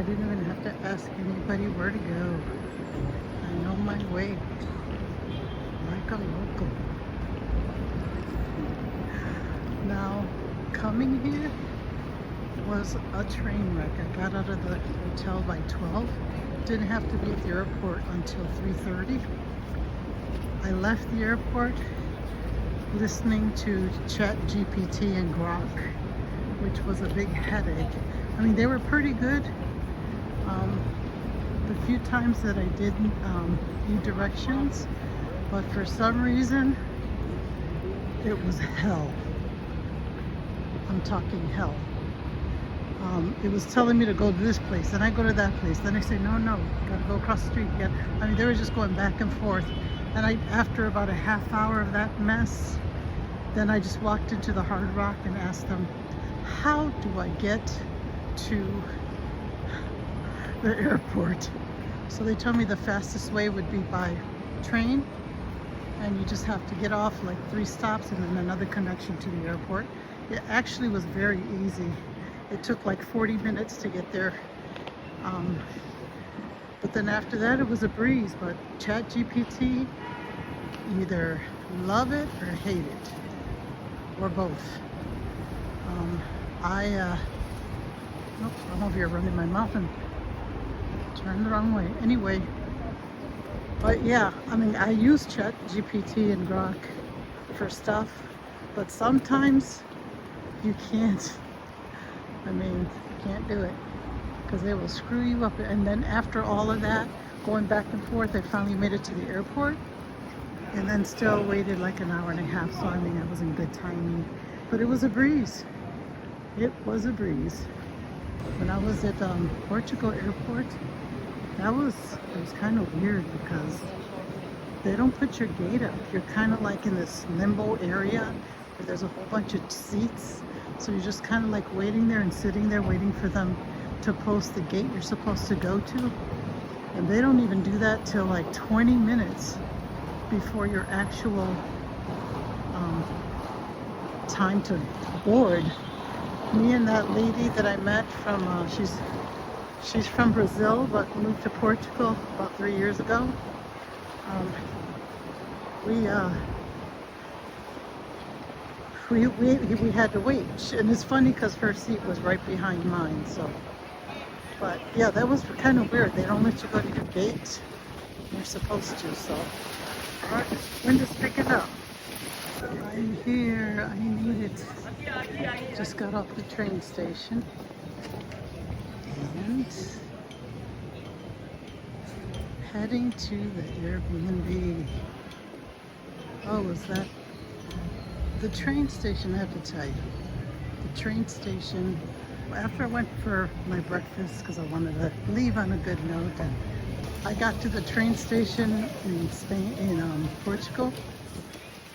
didn't even have to ask anybody where to go. I know my way like a local. Now, coming here was a train wreck. I got out of the hotel by 12. Didn't have to be at the airport until 3:30. I left the airport listening to CHAT GPT and Grok, which was a big headache. I mean, they were pretty good. The few times that I did need directions, but for some reason, it was hell. I'm talking hell. It was telling me to go to this place, then I go to that place, then I say, no, gotta go across the street again. I mean, they were just going back and forth. And after about a half hour of that mess, then I just walked into the Hard Rock and asked them, how do I get to the airport? So they told me the fastest way would be by train, and you just have to get off like 3 stops and then another connection to the airport. It actually was very easy. It took like 40 minutes to get there. But then after that, it was a breeze. But Chat GPT, either love it or hate it, or both. Nope, I'm over here running my mouth and turn the wrong way. Anyway, but yeah, I mean, I use Chat GPT and Grok for stuff, but sometimes you can't. I mean, you can't do it because they will screw you up. And then after all of that, going back and forth, I finally made it to the airport and then still waited like an hour and a half. So I mean, it wasn't good timing, but it was a breeze. It was a breeze. When I was at Portugal airport, it was kind of weird because they don't put your gate up. You're kind of like in this limbo area where there's a whole bunch of seats. So you're just kind of like waiting there and sitting there waiting for them to post the gate you're supposed to go to. And they don't even do that till like 20 minutes before your actual time to board. Me and that lady that I met from, she's from Brazil but moved to Portugal about 3 years ago. We had to wait, and it's funny because her seat was right behind mine. So, but yeah, that was kind of weird. They don't let you go to your gate. You're supposed to. So, all right, wind is picking up. I'm here. I need it. Just got off the train station, and heading to the Airbnb. Oh, was that? The train station, I have to tell you, the train station, after I went for my breakfast because I wanted to leave on a good note, and I got to the train station in Spain, in Portugal,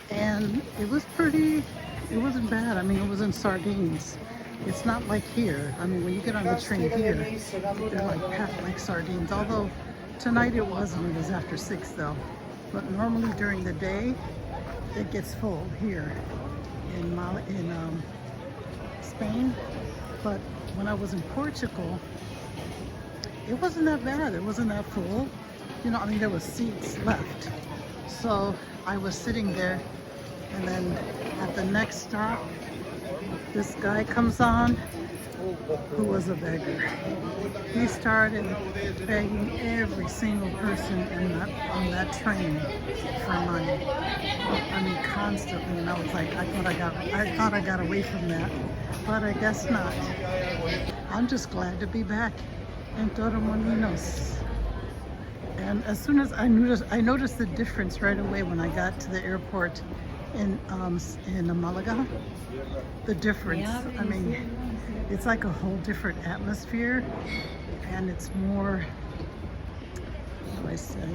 and it wasn't bad. I mean, it was in sardines. It's not like here. I mean, when you get on the train here, they're like packed like sardines, although tonight it wasn't. It was after 6 though. But normally during the day, it gets full here in Spain. But when I was in Portugal, it wasn't that bad. It wasn't that full. You know, I mean, there was seats left. So I was sitting there, and then at the next stop, this guy comes on who was a beggar. He started begging every single person on that train for money. I mean, constantly. And I was like, I thought I got away from that, but I guess not. I'm just glad to be back in Torremolinos. And as soon as I noticed the difference right away when I got to the airport in Malaga. The difference. I mean, it's like a whole different atmosphere, and it's more, what do I say?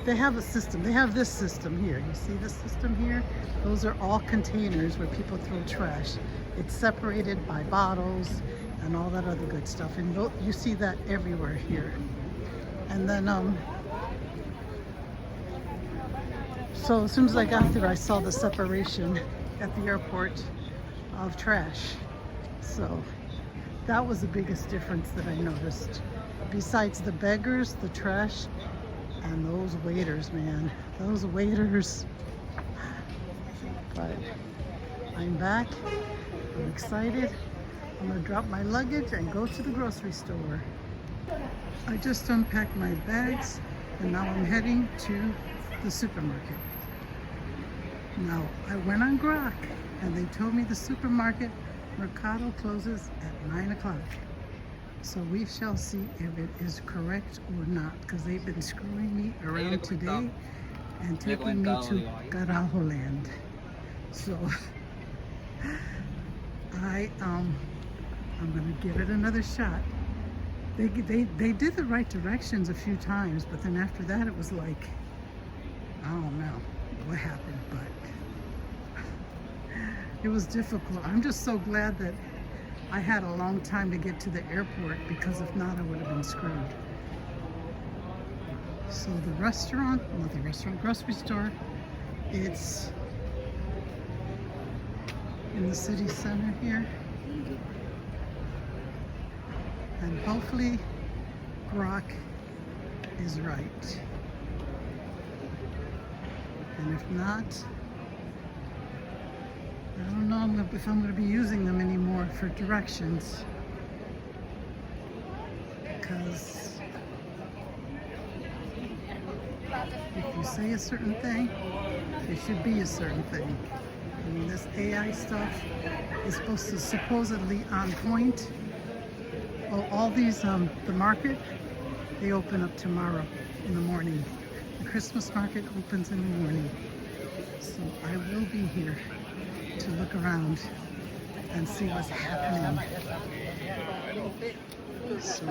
They have a system. They have this system here. You see this system here? Those are all containers where people throw trash. It's separated by bottles and all that other good stuff. And you see that everywhere here. And then, so as soon as I got there, I saw the separation at the airport of trash. So That was the biggest difference that I noticed. Besides the beggars, the trash, and those waiters, man. Those waiters. But I'm back. I'm excited. I'm gonna drop my luggage and go to the grocery store. I just unpacked my bags and now I'm heading to the supermarket. Now, I went on Grok and they told me the supermarket Mercado closes at 9 o'clock. So we shall see if it is correct or not, because they've been screwing me around today and taking me to Carajo land. So I'm gonna give it another shot. They did the right directions a few times, but then after that it was like, I don't know what happened, but it was difficult. I'm just so glad that I had a long time to get to the airport, because if not, I would have been screwed. So the restaurant, not the restaurant, grocery store, it's in the city center here. And hopefully Grok is right. And if not, I don't know if I'm going to be using them anymore for directions, because if you say a certain thing, it should be a certain thing. I mean, this AI stuff is supposed to supposedly on point. Well, all these, the market, they open up tomorrow in the morning. The Christmas market opens in the morning. So I will be here to look around and see what's happening. So,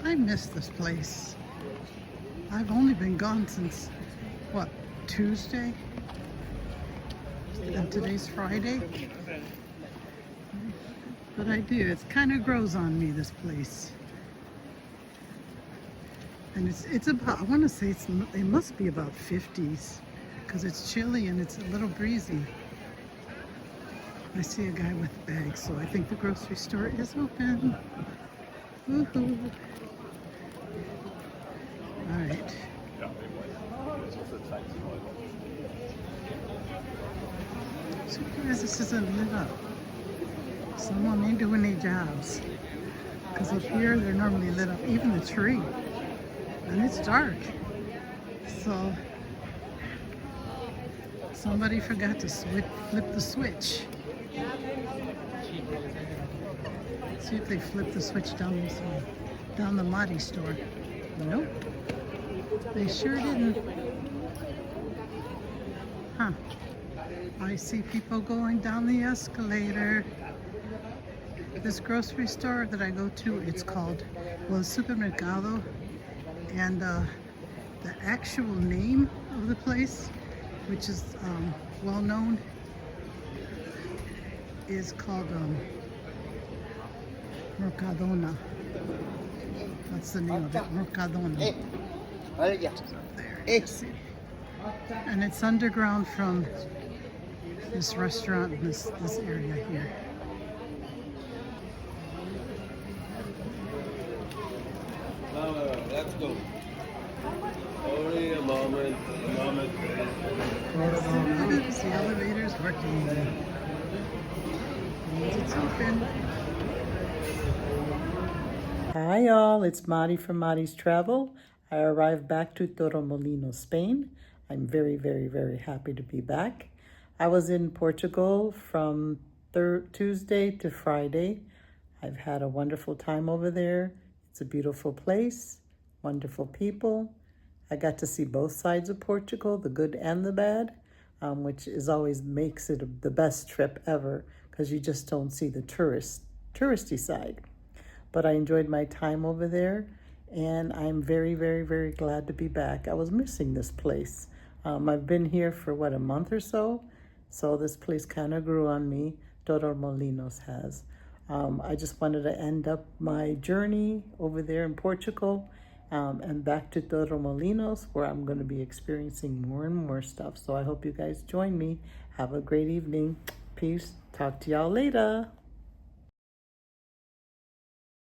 I miss this place. I've only been gone since, what, Tuesday? And today's Friday. But I do, it kind of grows on me, this place. And it's about, I want to say it must be about 50s, because it's chilly and it's a little breezy. I see a guy with bags, so I think the grocery store is open. Woohoo! All right. Surprised this isn't lit up. Someone ain't doing their jobs. Because up here they're normally lit up, even the tree. And it's dark. So somebody forgot to flip the switch. See if they flip the switch down this way, down the Madi store. Nope. They sure didn't. Huh. I see people going down the escalator. This grocery store that I go to, it's called, well, Supermercado. And the actual name of the place, which is well known, is called Mercadona. That's the name of it, Mercadona. There, you see. And it's underground from this restaurant in this area here. Let's go. Only a moment. The elevator's working. It's open. Hi y'all, it's Madi from Madi's Travel. I arrived back to Torremolinos, Spain. I'm very, very, very happy to be back. I was in Portugal from Tuesday to Friday. I've had a wonderful time over there. It's a beautiful place, wonderful people. I got to see both sides of Portugal, the good and the bad, which is always makes it the best trip ever, because you just don't see the touristy side. But I enjoyed my time over there, and I'm very, very, very glad to be back. I was missing this place. I've been here for, what, a month or so? So this place kind of grew on me. Torremolinos has. I just wanted to end up my journey over there in Portugal and back to Torremolinos, where I'm going to be experiencing more and more stuff. So I hope you guys join me. Have a great evening. Peace. Talk to y'all later.